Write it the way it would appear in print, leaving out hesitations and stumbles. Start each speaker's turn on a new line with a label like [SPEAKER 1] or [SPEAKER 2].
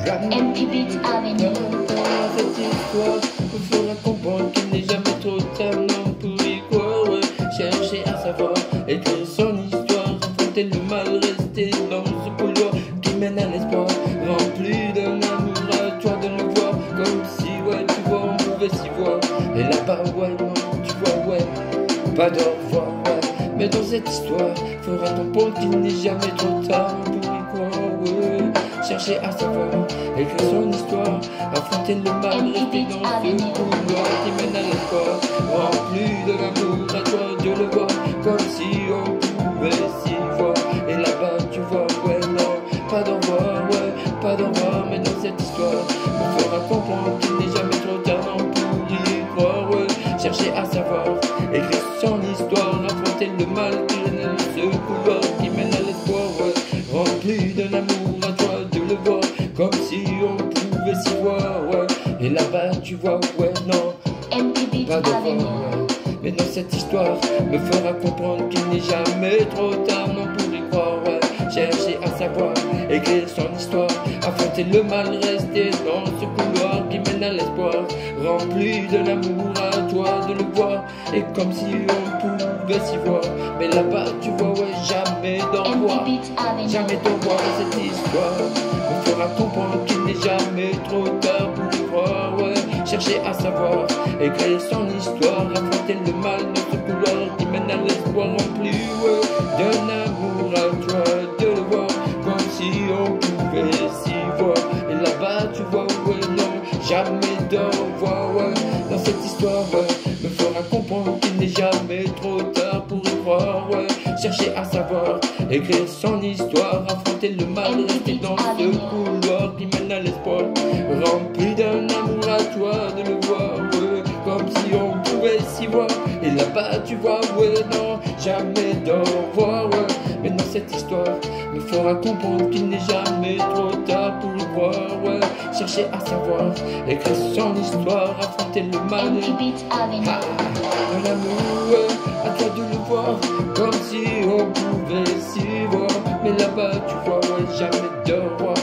[SPEAKER 1] MP Beats Avenue.
[SPEAKER 2] Cette histoire me fera comprendre qu'il n'est jamais trop tard, non, pour y croire, ouais. Chercher à savoir, écrire son histoire, affronter le mal, rester dans ce couloir qui mène à l'espoir, rempli d'un amour à toi de le voir, comme si, ouais, tu vois, on pouvait s'y voir. Et là-bas, ouais, non, tu vois, ouais, pas de revoir, ouais. Mais dans cette histoire, fera comprendre qu'il n'est jamais trop tard pour y croire, ouais. Chercher à savoir, écrire son histoire, affronter le mal, rester dans ce couloir qui mène à l'espoir, rempli de l'amour à toi de le voir, comme si on pouvait s'y voir. Et là-bas tu vois, ouais, non, pas d'au revoir, ouais, pas d'au revoir. Mais dans cette histoire, on fera comprendre qu'il n'est jamais trop tard, non, pour y croire, ouais. Chercher à savoir, écrire son histoire, affronter le mal qui mène à ce couloir qui mène à l'espoir, ouais, rempli d'un amour à toi de le voir, comme si on pouvait s'y voir, ouais. Et là-bas tu vois, ouais, non, pas de voir, ouais. Mais dans cette histoire, me fera comprendre qu'il n'est jamais trop tard, non, pour y croire, ouais. Chercher à savoir, écrire son histoire, affronter le mal, rester dans ce couloir qui mène à l'espoir, rempli de l'amour à toi de le voir, et comme si on pouvait s'y voir. Mais là-bas tu vois, ouais, jamais d'au revoir, jamais d'au revoir. Cette histoire me fera comprendre qu'il n'est jamais trop tard pour y croire, ouais. Chercher à savoir, écrire son histoire, affronter le mal dans ce couloir qui mène à l'espoir, rempli, ouais, d'un amour à toi de le voir, comme si on pouvait s'y voir. Et là-bas tu vois, ouais, non, jamais d'au revoir, ouais. Dans cette histoire, ouais, me fera comprendre qu'il n'est jamais trop tard pour y croire, ouais. Chercher à savoir, écrire son histoire, affronter le mal, rester dans ce couloir qui mène à l'espoir, rempli d'un amour à toi de le voir, ouais, comme si on pouvait s'y voir. Et là-bas tu vois, ouais, non, jamais d'au revoir, ouais. Mais dans cette histoire, me fera comprendre qu'il n'est jamais trop tard pour y croire, ouais. Chercher à savoir, écrire son histoire, affronter le mal, un amour, ouais, à toi de le voir, comme si on pouvait s'y voir. Mais là-bas tu vois, ouais, jamais d'au revoir.